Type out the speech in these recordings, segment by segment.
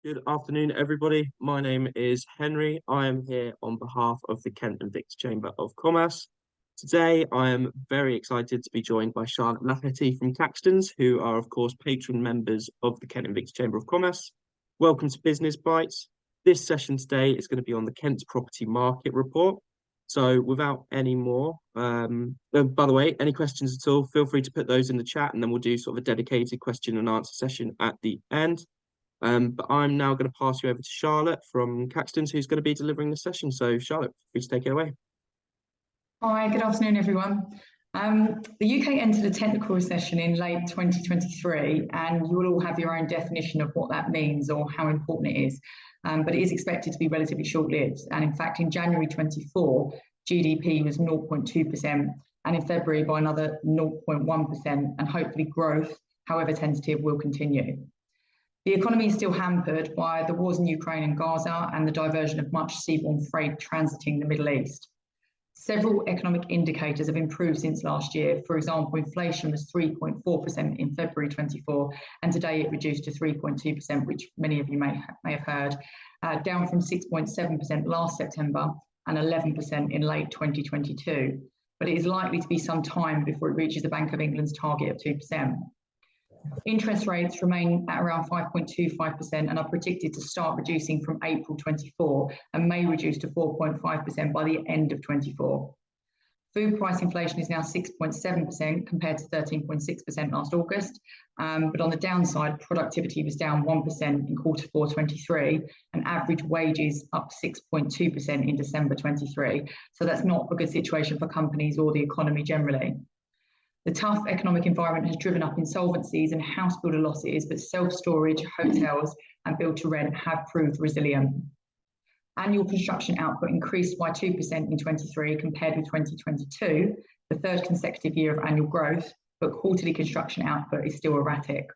Good afternoon, everybody. My name is Henry. I am here on behalf of the Kent and Victor Chamber of Commerce. Today, I am very excited to be joined by Charlotte Lafferty from Caxton's, who are, of course, patron members of the Kent and Victor Chamber of Commerce. Welcome to Business Bites. This session today is going to be on the Kent's Property Market Report. So, without any more, by the way, any questions at all, feel free to put those in the chat, and then we'll do sort of a dedicated question and answer session at the end. But I'm now going to pass you over to Charlotte from Caxton's, who's going to be delivering the session. So, Charlotte, please take it away. Hi, good afternoon, everyone. The UK entered a technical recession in late 2023, and you will all have your own definition of what that means or how important it is. But it is expected to be relatively short-lived. And in fact, in January 24, GDP was 0.2%, and in February by another 0.1%, and hopefully growth, however tentative, will continue. The economy is still hampered by the wars in Ukraine and Gaza and the diversion of much seaborne freight transiting the Middle East. Several economic indicators have improved since last year. For example, inflation was 3.4% in February 24, and today it reduced to 3.2%, which many of you may have heard, down from 6.7% last September and 11% in late 2022. But it is likely to be some time before it reaches the Bank of England's target of 2%. Interest rates remain at around 5.25% and are predicted to start reducing from April 24 and may reduce to 4.5% by the end of 24. Food price inflation is now 6.7% compared to 13.6% last August. But on the downside, productivity was down 1% in quarter 4 23 and average wages up 6.2% in December 23. So that's not a good situation for companies or the economy generally. The tough economic environment has driven up insolvencies and house builder losses, but self-storage, hotels and build-to-rent have proved resilient. Annual construction output increased by 2% in 23 compared with 2022, the third consecutive year of annual growth, but quarterly construction output is still erratic.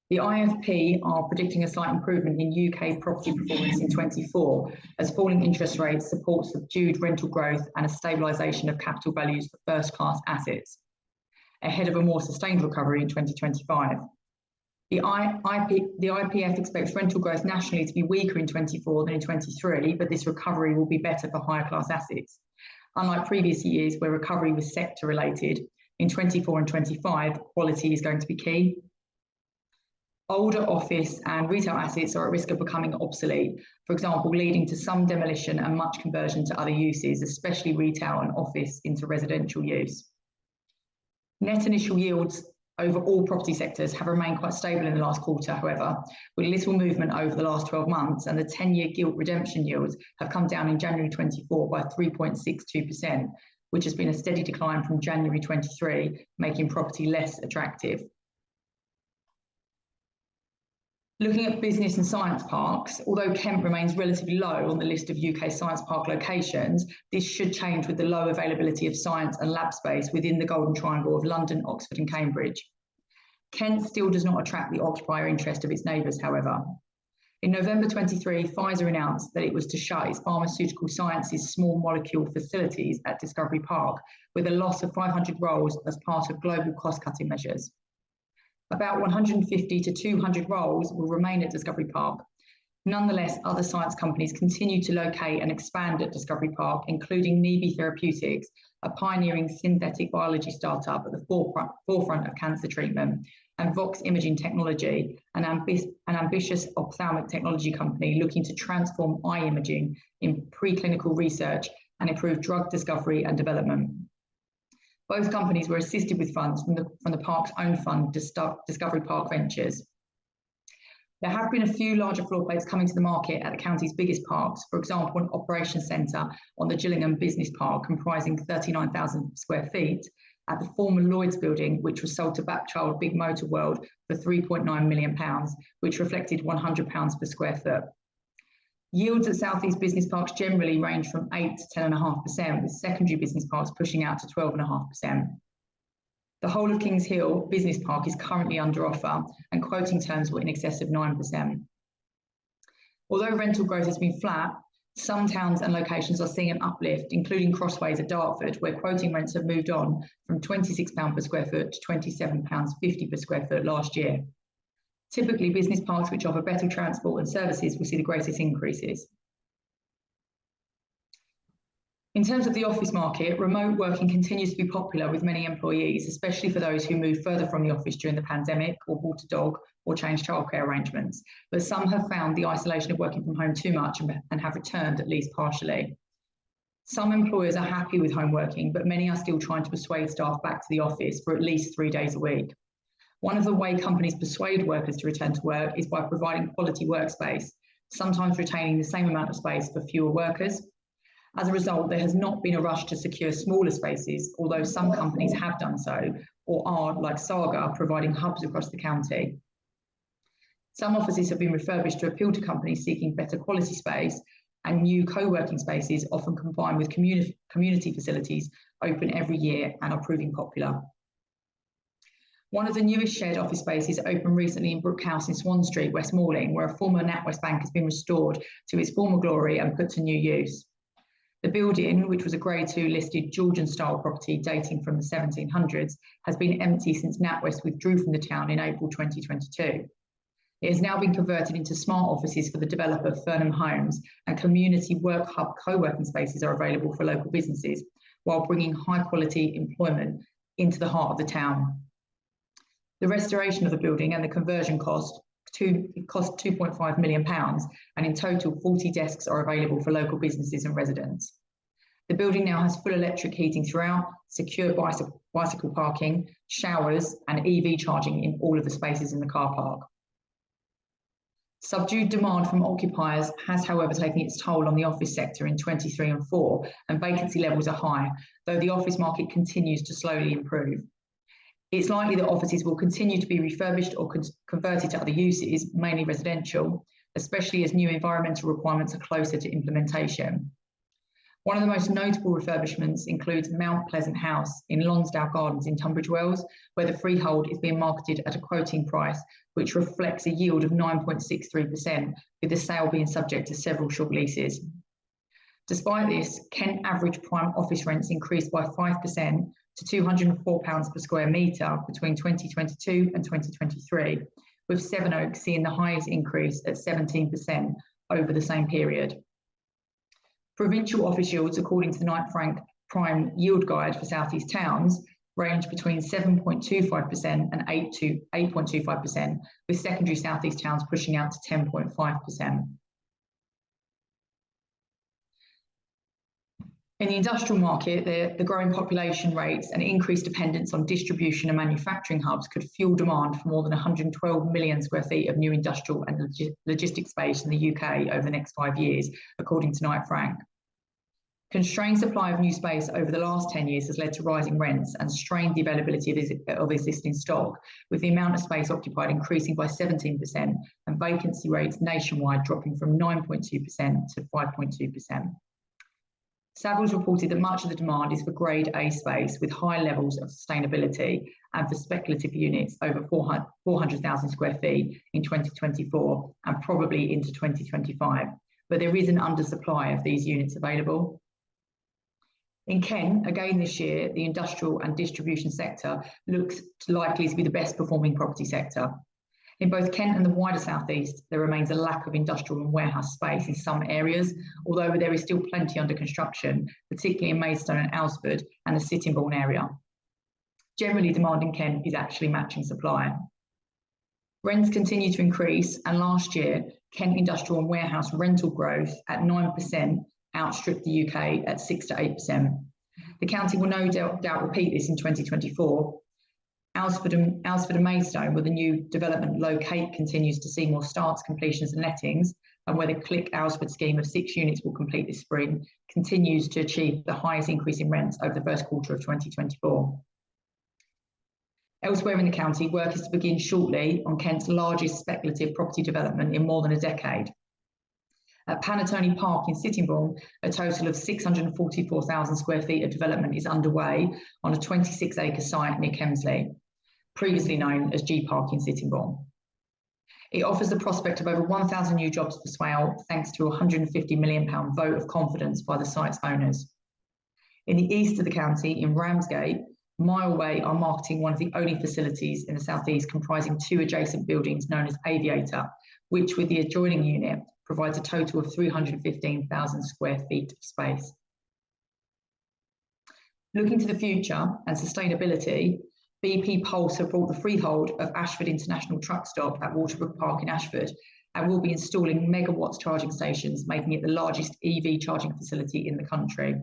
The IFP are predicting a slight improvement in UK property performance in 24 as falling interest rates support subdued rental growth and a stabilisation of capital values for first-class assets, ahead of a more sustained recovery in 2025. The IPF expects rental growth nationally to be weaker in 24 than in 23, but this recovery will be better for higher class assets. Unlike previous years where recovery was sector related, in 24 and 25, quality is going to be key. Older office and retail assets are at risk of becoming obsolete, for example, leading to some demolition and much conversion to other uses, especially retail and office into residential use. Net initial yields over all property sectors have remained quite stable in the last quarter, however, with little movement over the last 12 months, and the 10-year gilt redemption yields have come down in January 24 by 3.62%, which has been a steady decline from January 23, making property less attractive. Looking at business and science parks, although Kent remains relatively low on the list of UK science park locations, this should change with the low availability of science and lab space within the Golden Triangle of London, Oxford and Cambridge. Kent still does not attract the occupier interest of its neighbours, however. In November 23, Pfizer announced that it was to shut its pharmaceutical sciences small molecule facilities at Discovery Park, with a loss of 500 roles as part of global cost-cutting measures. About 150 to 200 roles will remain at Discovery Park. Nonetheless, other science companies continue to locate and expand at Discovery Park, including Nebi Therapeutics, a pioneering synthetic biology startup at the forefront of cancer treatment, and Vox Imaging Technology, an ambitious ophthalmic technology company looking to transform eye imaging in preclinical research and improve drug discovery and development. Both companies were assisted with funds from the park's own fund, Discovery Park Ventures. There have been a few larger floor plates coming to the market at the county's biggest parks, for example, an operations centre on the Gillingham Business Park comprising 39,000 square feet at the former Lloyd's building, which was sold to Bapchild Big Motor World for £3.9 million, which reflected £100 per square foot. Yields at South East business parks generally range from 8 to 10.5%, with secondary business parks pushing out to 12.5%. The whole of Kings Hill Business Park is currently under offer, and quoting terms were in excess of 9%. Although rental growth has been flat, some towns and locations are seeing an uplift, including Crossways at Dartford, where quoting rents have moved on from £26 per square foot to £27.50 per square foot last year. Typically, business parks which offer better transport and services will see the greatest increases. In terms of the office market, remote working continues to be popular with many employees, especially for those who moved further from the office during the pandemic or bought a dog or changed childcare arrangements. But some have found the isolation of working from home too much and have returned at least partially. Some employers are happy with home working, but many are still trying to persuade staff back to the office for at least 3 days a week. One of the ways companies persuade workers to return to work is by providing quality workspace, sometimes retaining the same amount of space for fewer workers. As a result, there has not been a rush to secure smaller spaces, although some companies have done so, or are, like Saga, providing hubs across the county. Some offices have been refurbished to appeal to companies seeking better quality space, and new co-working spaces, often combined with community facilities, open every year and are proving popular. One of the newest shared office spaces opened recently in Brook House in Swan Street, West Malling, where a former NatWest bank has been restored to its former glory and put to new use. The building, which was a Grade 2 listed Georgian-style property dating from the 1700s, has been empty since NatWest withdrew from the town in April 2022. It has now been converted into smart offices for the developer Fernham Homes, and community work hub co-working spaces are available for local businesses, while bringing high-quality employment into the heart of the town. The restoration of the building and the conversion cost £2.5 million, and in total 40 desks are available for local businesses and residents. The building now has full electric heating throughout, secure bicycle parking, showers and EV charging in all of the spaces in the car park. Subdued demand from occupiers has, however, taken its toll on the office sector in 23 and 4, and vacancy levels are high, though the office market continues to slowly improve. It's likely that offices will continue to be refurbished or converted to other uses, mainly residential, especially as new environmental requirements are closer to implementation. One of the most notable refurbishments includes Mount Pleasant House in Lonsdale Gardens in Tunbridge Wells, where the freehold is being marketed at a quoting price, which reflects a yield of 9.63%, with the sale being subject to several short leases. Despite this, Kent average prime office rents increased by 5% to £204 per square metre between 2022 and 2023, with Sevenoaks seeing the highest increase at 17% over the same period. Provincial office yields, according to the Knight Frank Prime Yield Guide for South East towns, range between 7.25% and 8.25%, with secondary South East towns pushing out to 10.5%. In the industrial market, the growing population rates and increased dependence on distribution and manufacturing hubs could fuel demand for more than 112 million square feet of new industrial and logistics space in the UK over the next 5 years, according to Knight Frank. Constrained supply of new space over the last 10 years has led to rising rents and strained the availability of existing stock, with the amount of space occupied increasing by 17% and vacancy rates nationwide dropping from 9.2% to 5.2%. Savills reported that much of the demand is for Grade A space with high levels of sustainability and for speculative units over 400,000 square feet in 2024 and probably into 2025, but there is an undersupply of these units available. In Kent, again this year, the industrial and distribution sector looks likely to be the best performing property sector. In both Kent and the wider South East, there remains a lack of industrial and warehouse space in some areas, although there is still plenty under construction, particularly in Maidstone and Alresford and the Sittingbourne area. Generally, demand in Kent is actually matching supply. Rents continue to increase, and last year, Kent industrial and warehouse rental growth at 9% outstripped the UK at 6 to 8%. The county will no doubt repeat this in 2024. Alresford and Maidstone, where the new development Locate continues to see more starts, completions and lettings, and where the Click Alresford scheme of 6 units will complete this spring, continues to achieve the highest increase in rents over the first quarter of 2024. Elsewhere in the county, work is to begin shortly on Kent's largest speculative property development in more than a decade. At Panatoni Park in Sittingbourne, a total of 644,000 square feet of development is underway on a 26-acre site near Kemsley, previously known as G Park in Sittingbourne. It offers the prospect of over 1,000 new jobs for Swale, thanks to a £150 million vote of confidence by the site's owners. In the east of the county, in Ramsgate, Mileway are marketing one of the only facilities in the southeast comprising 2 adjacent buildings known as Aviator, which with the adjoining unit provides a total of 315,000 square feet of space. Looking to the future and sustainability, BP Pulse have bought the freehold of Ashford International Truck Stop at Waterbrook Park in Ashford and will be installing megawatts charging stations, making it the largest EV charging facility in the country.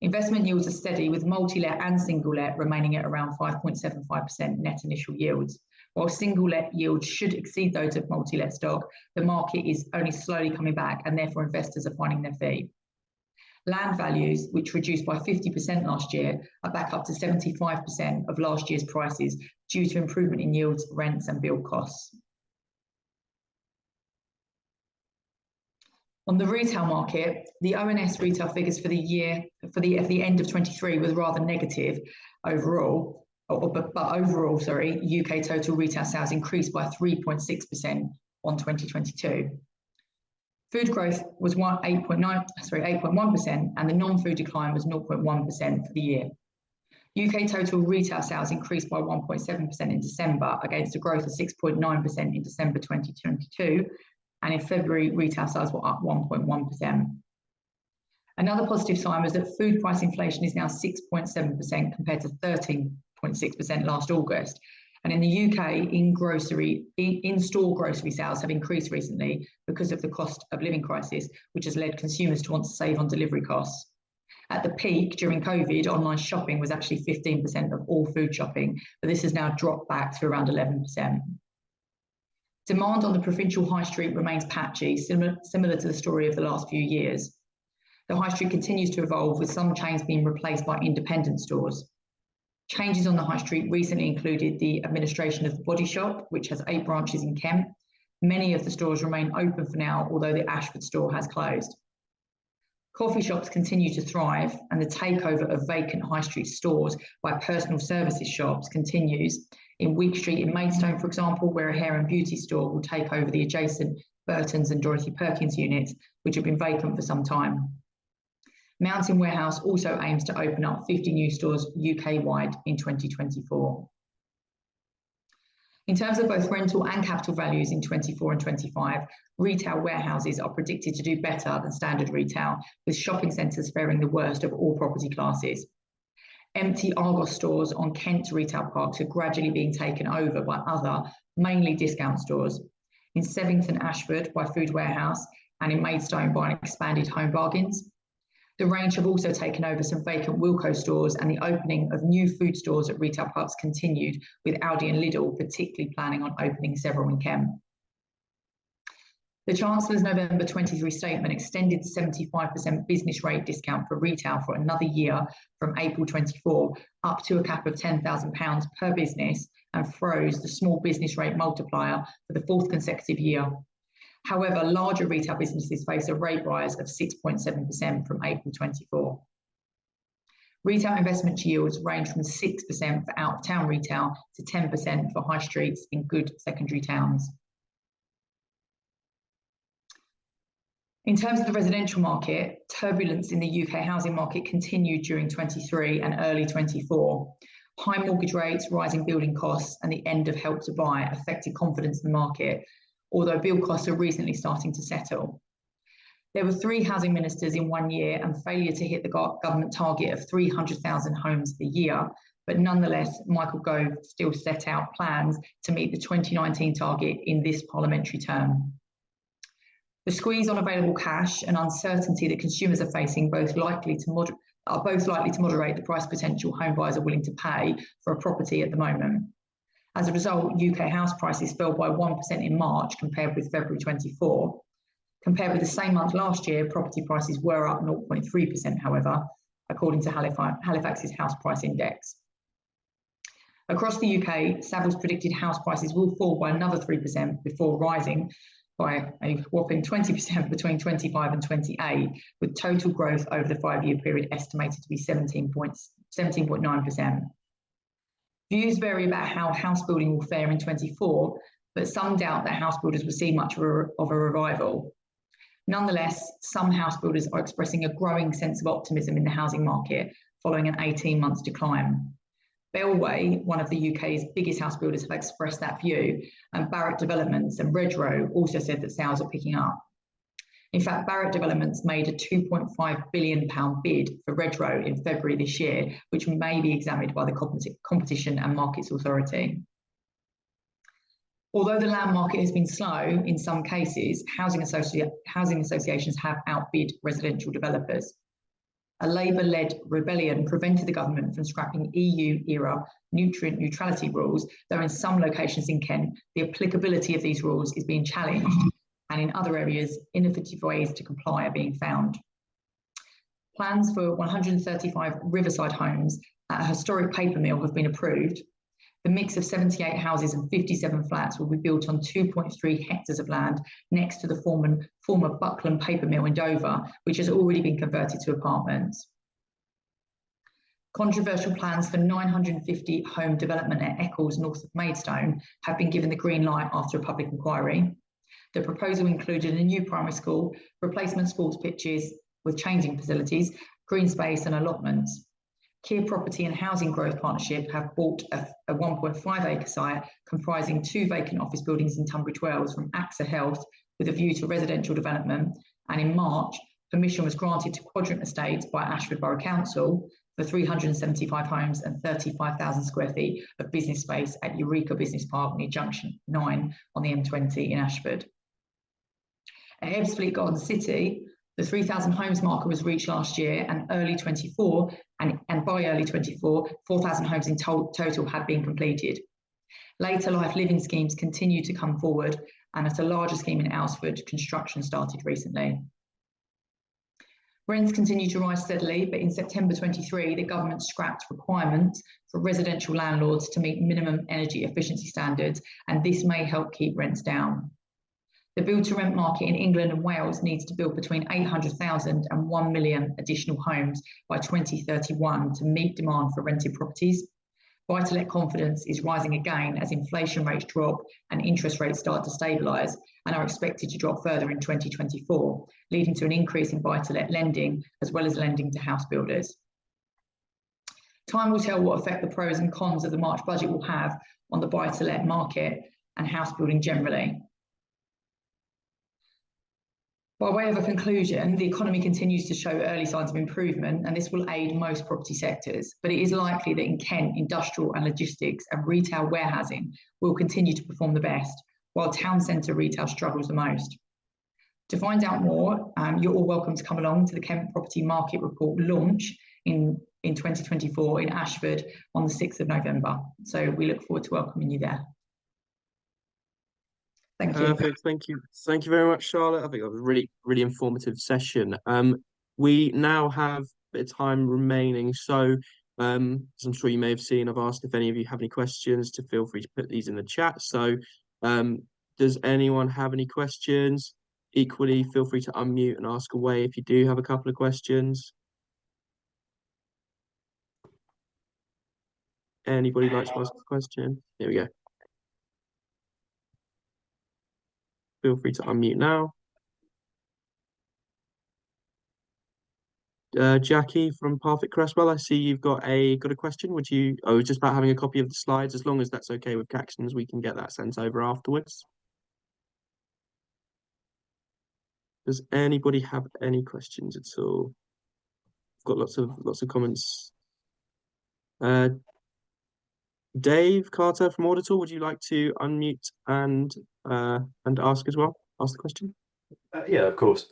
Investment yields are steady, with multi-let and single-let remaining at around 5.75% net initial yields. While single-let yields should exceed those of multi-let stock, the market is only slowly coming back and therefore investors are finding their feet. Land values, which reduced by 50% last year, are back up to 75% of last year's prices due to improvement in yields, rents and build costs. On the retail market, the ONS retail figures for the end of 23 was rather negative overall, but overall, UK total retail sales increased by 3.6% on 2022. Food growth was 8.1%, and the non-food decline was 0.1% for the year. UK total retail sales increased by 1.7% in December against a growth of 6.9% in December 2022. And in February, retail sales were up 1.1%. Another positive sign was that food price inflation is now 6.7% compared to 13.6% last August. And in the UK, in-store grocery sales have increased recently because of the cost of living crisis, which has led consumers to want to save on delivery costs. At the peak during COVID, online shopping was actually 15% of all food shopping, but this has now dropped back to around 11%. Demand on the provincial high street remains patchy, similar to the story of the last few years. The high street continues to evolve, with some chains being replaced by independent stores. Changes on the high street recently included the administration of the Body Shop, which has 8 branches in Kent. Many of the stores remain open for now, although the Ashford store has closed. Coffee shops continue to thrive, and the takeover of vacant high street stores by personal services shops continues. In Week Street in Maidstone, for example, where a hair and beauty store will take over the adjacent Burton's and Dorothy Perkins units, which have been vacant for some time. Mountain Warehouse also aims to open up 50 new stores UK-wide in 2024. In terms of both rental and capital values in 24 and 25, retail warehouses are predicted to do better than standard retail, with shopping centres faring the worst of all property classes. Empty Argos stores on Kent retail parks are gradually being taken over by other, mainly discount stores. In Sevington, Ashford by Food Warehouse, and in Maidstone by an expanded Home Bargains. The range have also taken over some vacant Wilko stores, and the opening of new food stores at retail parks continued, with Aldi and Lidl particularly planning on opening several in Kent. The Chancellor's November 23 statement extended the 75% business rate discount for retail for another year from April 24, up to a cap of £10,000 per business, and froze the small business rate multiplier for the 4th consecutive year. However, larger retail businesses face a rate rise of 6.7% from April 24. Retail investment yields range from 6% for out-of-town retail to 10% for high streets in good secondary towns. In terms of the residential market, turbulence in the UK housing market continued during 23 and early 24. High mortgage rates, rising building costs, and the end of Help to Buy affected confidence in the market, although build costs are recently starting to settle. There were 3 housing ministers in 1 year, and failure to hit the government target of 300,000 homes a year, but nonetheless, Michael Gove still set out plans to meet the 2019 target in this parliamentary term. The squeeze on available cash and uncertainty that consumers are facing are both likely to moderate the price potential home buyers are willing to pay for a property at the moment. As a result, UK house prices fell by 1% in March compared with February 24. Compared with the same month last year, property prices were up 0.3%, however, according to Halifax's House Price Index. Across the UK, Savills predicted house prices will fall by another 3% before rising by a whopping 20% between 25 and 28, with total growth over the 5-year period estimated to be 17.9%. Views vary about how house building will fare in 24, but some doubt that house builders will see much of a revival. Nonetheless, some house builders are expressing a growing sense of optimism in the housing market following an 18 months decline. Bellway, one of the UK's biggest house builders, have expressed that view, and Barratt Developments and Redrow also said that sales are picking up. In fact, Barratt Developments made a £2.5 billion bid for Redrow in February this year, which may be examined by the Competition and Markets Authority. Although the land market has been slow in some cases, housing associations have outbid residential developers. A Labour-led rebellion prevented the government from scrapping EU-era nutrient neutrality rules, though in some locations in Kent, the applicability of these rules is being challenged, and in other areas, innovative ways to comply are being found. Plans for 135 riverside homes at a historic paper mill have been approved. The mix of 78 houses and 57 flats will be built on 2.3 hectares of land next to the former Buckland paper mill in Dover, which has already been converted to apartments. Controversial plans for 950 home development at Eccles, north of Maidstone, have been given the green light after a public inquiry. The proposal included a new primary school, replacement sports pitches with changing facilities, green space and allotments. Kier Property and Housing Growth Partnership have bought a 1.5 acre site comprising 2 vacant office buildings in Tunbridge Wells from AXA Health with a view to residential development. And in March, permission was granted to Quadrant Estates by Ashford Borough Council for 375 homes and 35,000 square feet of business space at Eureka Business Park near Junction 9 on the M20 in Ashford. At Ebbsfleet Garden City, the 3,000 homes marker was reached last year, and early 24, and by early 24, 4,000 homes in total had been completed. Later life living schemes continue to come forward, and at a larger scheme in Alresford, construction started recently. Rents continue to rise steadily, but in September 23, the government scrapped requirements for residential landlords to meet minimum energy efficiency standards, and this may help keep rents down. The build-to-rent market in England and Wales needs to build between 800,000 and 1 million additional homes by 2031 to meet demand for rented properties. Buy-to-let confidence is rising again as inflation rates drop and interest rates start to stabilise and are expected to drop further in 2024, leading to an increase in buy-to-let lending as well as lending to house builders. Time will tell what effect the pros and cons of the March budget will have on the buy-to-let market and house building generally. By way of a conclusion, the economy continues to show early signs of improvement, and this will aid most property sectors, but it is likely that in Kent, industrial and logistics and retail warehousing will continue to perform the best, while town centre retail struggles the most. To find out more, you're all welcome to come along to the Kent Property Market Report launch in 2024 in Ashford on the 6th of November. So we look forward to welcoming you there. Thank you. Perfect. Thank you. Thank you very much, Charlotte. I think that was a really informative session. We now have a bit of time remaining. So, as I'm sure you may have seen, I've asked if any of you have any questions to feel free to put these in the chat. So, does anyone have any questions? Equally, feel free to unmute and ask away if you do have a couple of questions. Anybody like to ask a question? Here we go. Feel free to unmute now. Jackie from Parfit Cresswell, I see you've got a question. Would you? Oh, just about having a copy of the slides. As long as that's okay with Caxton's, we can get that sent over afterwards. Does anybody have any questions at all? I've got lots of comments. Dave Carter from Auditor, would you like to unmute and ask as well? Ask the question. Yeah, of course.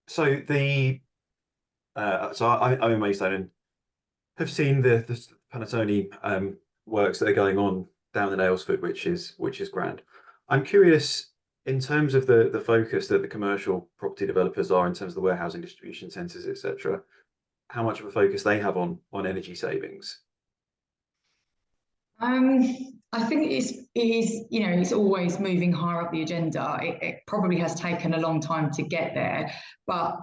So I'm in Maidstone and have seen the Panattoni works that are going on down in Aylesford, which is grand. I'm curious in terms of the focus that the commercial property developers are in terms of the warehousing, distribution centres, etc. How much of a focus they have on energy savings? I think it is, it's always moving higher up the agenda. It probably has taken a long time to get there, but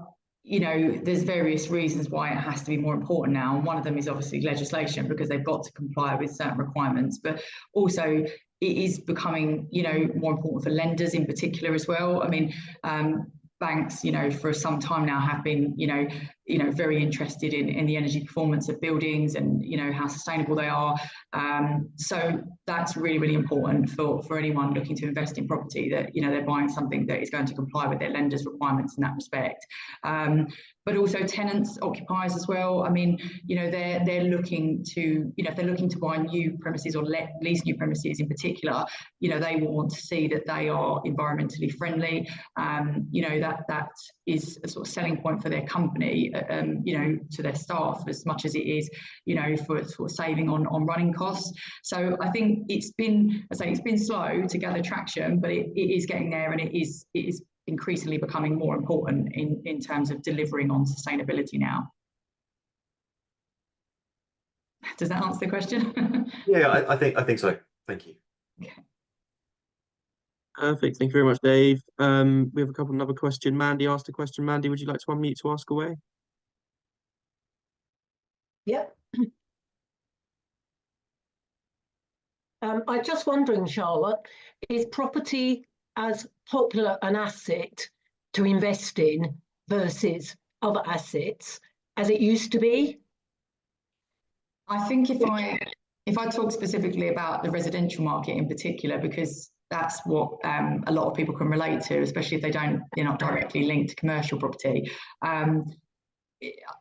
there's various reasons why it has to be more important now. And one of them is obviously legislation, because they've got to comply with certain requirements, but also it is becoming, more important for lenders in particular as well. I mean, banks, for some time now have been, very interested in the energy performance of buildings and how sustainable they are. So that's really, really important for anyone looking to invest in property, that they're buying something that is going to comply with their lenders' requirements in that respect. But also tenants, occupiers as well. I mean, they're looking to, if they're looking to buy new premises or lease new premises in particular, they will want to see that they are environmentally friendly. That is a sort of selling point for their company, to their staff, as much as it is, for saving on running costs. So I think it's been slow to gather traction, but it is getting there, and it is increasingly becoming more important in terms of delivering on sustainability now. Does that answer the question? Yeah, I think so. Thank you. Okay. Perfect. Thank you very much, Dave. We have another question. Mandy asked a question. Mandy, would you like to unmute to ask away? Yep. I'm just wondering, Charlotte, is property as popular an asset to invest in versus other assets as it used to be? I think if I talk specifically about the residential market in particular, because that's what a lot of people can relate to, especially if they're not directly linked to commercial property.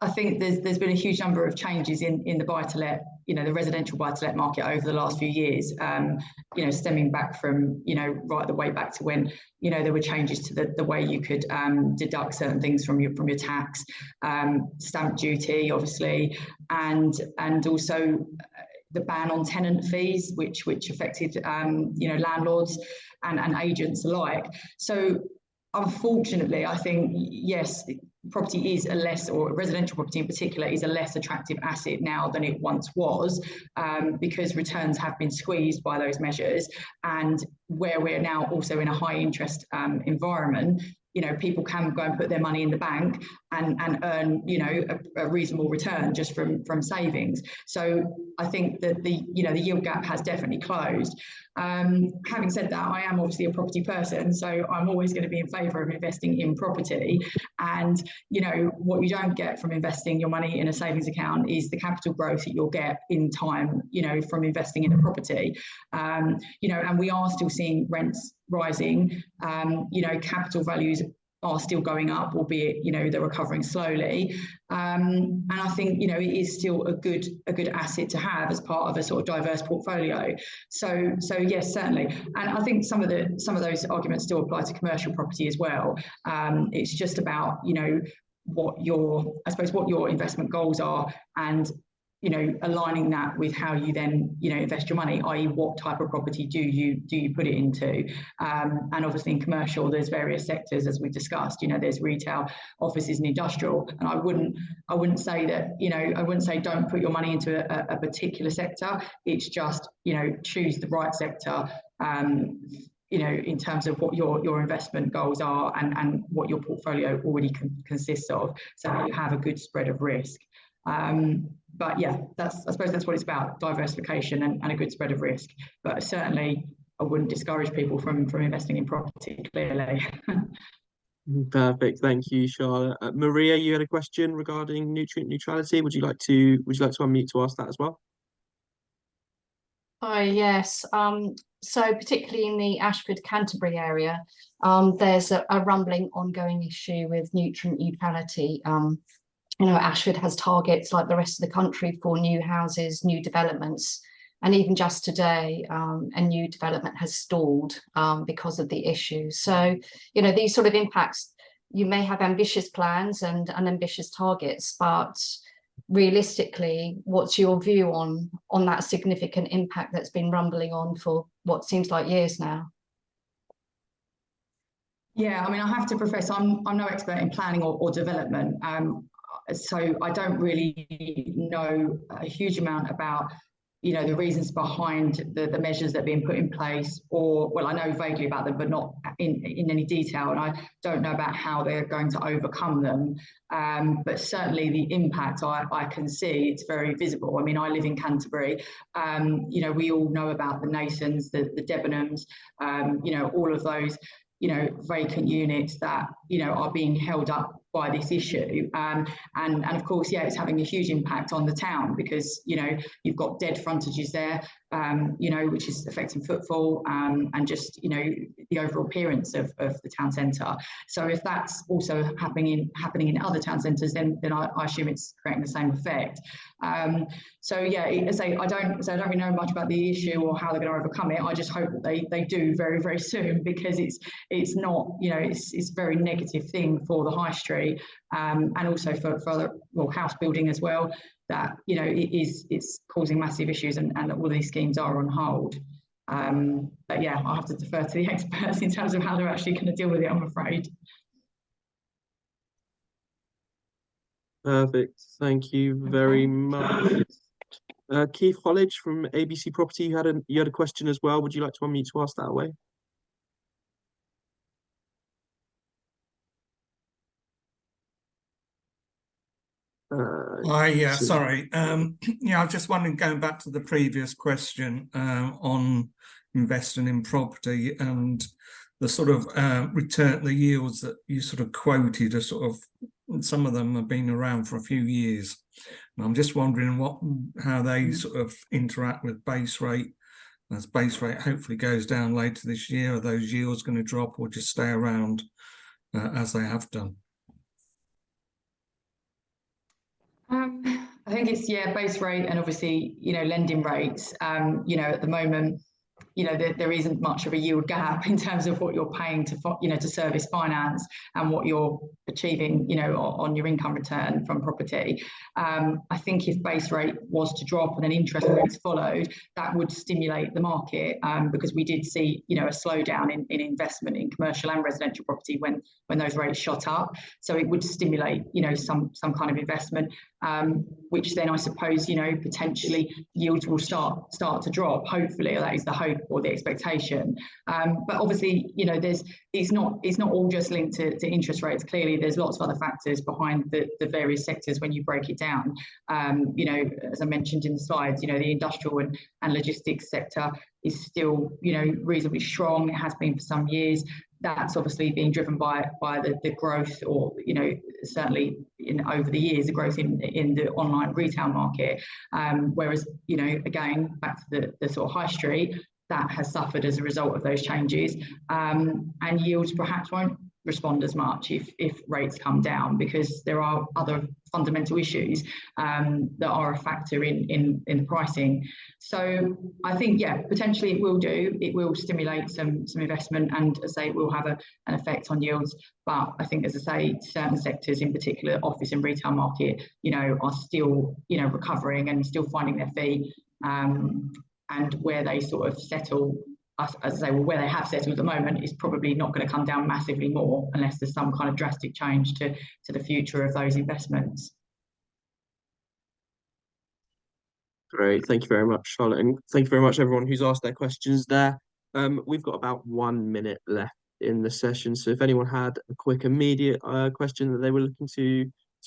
I think there's been a huge number of changes in the buy-to-let, the residential buy-to-let market over the last few years, stemming back from, right the way back to when, there were changes to the way you could deduct certain things from your tax, stamp duty, obviously, and also the ban on tenant fees, which affected, landlords and agents alike. So unfortunately, I think, yes, property is residential property in particular is a less attractive asset now than it once was, because returns have been squeezed by those measures, and where we're now also in a high interest environment, people can go and put their money in the bank and earn, a reasonable return just from savings. So I think that the yield gap has definitely closed. Having said that, I am obviously a property person, so I'm always going to be in favour of investing in property. And what you don't get from investing your money in a savings account is the capital growth that you'll get in time, from investing in a property. And we are still seeing rents rising. Capital values are still going up, albeit they're recovering slowly. And I think it is still a good asset to have as part of a sort of diverse portfolio. So yes, certainly. And I think some of those arguments still apply to commercial property as well. It's just about what your investment goals are, and aligning that with how you then, invest your money, i.e. what type of property do you put it into? And obviously in commercial, there's various sectors, as we discussed, there's retail, offices and industrial. And I wouldn't say that, I wouldn't say don't put your money into a particular sector. It's just, choose the right sector, in terms of what your investment goals are and what your portfolio already consists of, so that you have a good spread of risk. But yeah, I suppose that's what it's about: diversification and a good spread of risk. But certainly, I wouldn't discourage people from investing in property, clearly. Perfect. Thank you, Charlotte. Maria, you had a question regarding nutrient neutrality. Would you like to unmute to ask that as well? Hi, yes. So particularly in the Ashford Canterbury area, there's a rumbling ongoing issue with nutrient neutrality. Ashford has targets like the rest of the country for new houses, new developments, and even just today, a new development has stalled because of the issue. So, these sort of impacts, you may have ambitious plans and ambitious targets, but realistically, what's your view on that significant impact that's been rumbling on for what seems like years now? Yeah, I mean, I have to profess I'm no expert in planning or development. So I don't really know a huge amount about, the reasons behind the measures that are being put in place, I know vaguely about them, but not in any detail. And I don't know about how they're going to overcome them. But certainly the impact I can see, it's very visible. I mean, I live in Canterbury. We all know about the Nasons, the Debenhams, all of those, vacant units that, are being held up by this issue. And of course, yeah, it's having a huge impact on the town because, you know, you've got dead frontages there, you know, which is affecting footfall and just, you know, the overall appearance of the town centre. So if that's also happening in other town centres, then I assume it's creating the same effect. So yeah, I don't really know much about the issue or how they're going to overcome it. I just hope that they do very, very soon, because it's not, you know, it's a very negative thing for the high street, and also for other, well, house building as well, that, you know, it's causing massive issues, and all these schemes are on hold. But yeah, I'll have to defer to the experts in terms of how they're actually going to deal with it, I'm afraid. – Perfect. Thank you very much. Keith Hollidge from ABC Property, you had a question as well. Would you like to unmute to ask that away? Sorry. Yeah, I was just wondering, going back to the previous question on investing in property and the sort of return, the yields that you sort of quoted are sort of, some of them have been around for a few years. And I'm just wondering how they sort of interact with base rate. As base rate hopefully goes down later this year, are those yields going to drop or just stay around as they have done? I think it's, yeah, base rate and obviously, you know, lending rates. You know, at the moment, you know, there isn't much of a yield gap in terms of what you're paying to, you know, to service finance and what you're achieving, you know, on your income return from property. I think if base rate was to drop and then interest rates followed, that would stimulate the market, because we did see, you know, a slowdown in investment in commercial and residential property when those rates shot up. So it would stimulate, you know, some kind of investment, which then I suppose, you know, potentially yields will start to drop. Hopefully, that is the hope or the expectation. But obviously, you know, it's not all just linked to interest rates. Clearly, there's lots of other factors behind the various sectors when you break it down. You know, as I mentioned in the slides, you know, the industrial and logistics sector is still, you know, reasonably strong. It has been for some years. That's obviously being driven by the growth, or, you know, certainly over the years, the growth in the online retail market. Whereas, you know, again, back to the sort of high street, that has suffered as a result of those changes. And yields perhaps won't respond as much if rates come down, because there are other fundamental issues that are a factor in the pricing. So I think, yeah, potentially it will stimulate some investment, and as I say, it will have an effect on yields. But I think, as I say, certain sectors, in particular office and retail market, you know, are still, you know, recovering and still finding their feet, and where they sort of settle, as I say, well, where they have settled at the moment is probably not going to come down massively more unless there's some kind of drastic change to the future of those investments. Great, thank you very much, Charlotte, and thank you very much everyone who's asked their questions there. We've got about 1 minute left in the session, so if anyone had a quick immediate question that they were looking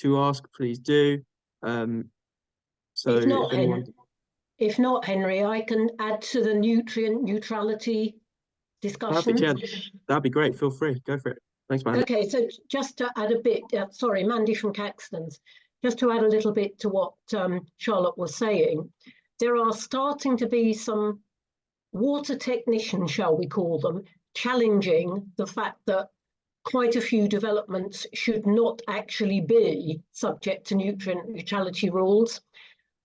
to ask, please do. So if not, Henry, I can add to the nutrient neutrality discussion. That'd be great. Feel free, go for it. Thanks, Mandy. Okay, so just to add a bit, sorry, Mandy from Caxton's, just to add a little bit to what Charlotte was saying, there are starting to be some water technicians, shall we call them, challenging the fact that quite a few developments should not actually be subject to nutrient neutrality rules.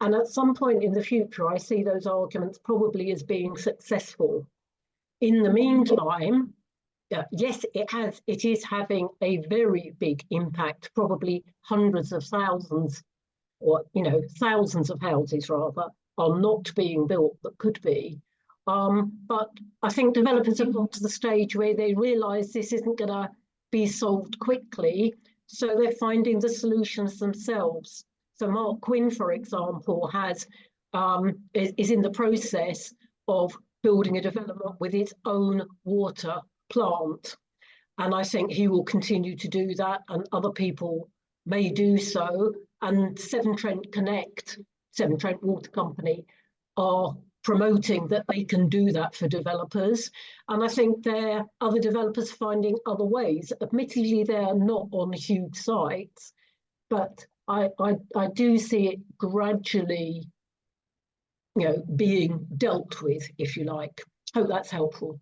And at some point in the future, I see those arguments probably as being successful. In the meantime, yes, it is having a very big impact, probably hundreds of thousands, or, you know, thousands of houses rather, are not being built that could be. But I think developers have got to the stage where they realise this isn't going to be solved quickly, so they're finding the solutions themselves. So Mark Quinn, for example, is in the process of building a development with its own water plant. And I think he will continue to do that, and other people may do so. And Severn Trent Water Company are promoting that they can do that for developers. And I think there are other developers finding other ways. Admittedly, they're not on huge sites, but I do see it gradually, being dealt with, if you like. Hope that's helpful.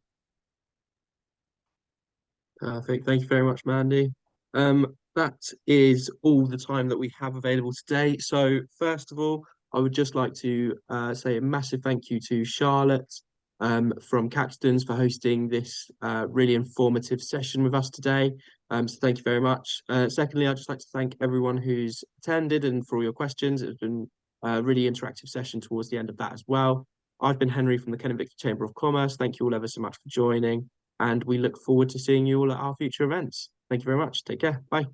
Perfect. Thank you very much, Mandy. That is all the time that we have available today. So first of all, I would just like to say a massive thank you to Charlotte from Caxton's for hosting this really informative session with us today. So thank you very much. Secondly, I'd just like to thank everyone who's attended and for all your questions. It's been a really interactive session towards the end of that as well. I've been Henry from the Kent and Victor Chamber of Commerce. Thank you all ever so much for joining, and we look forward to seeing you all at our future events. Thank you very much. Take care. Bye.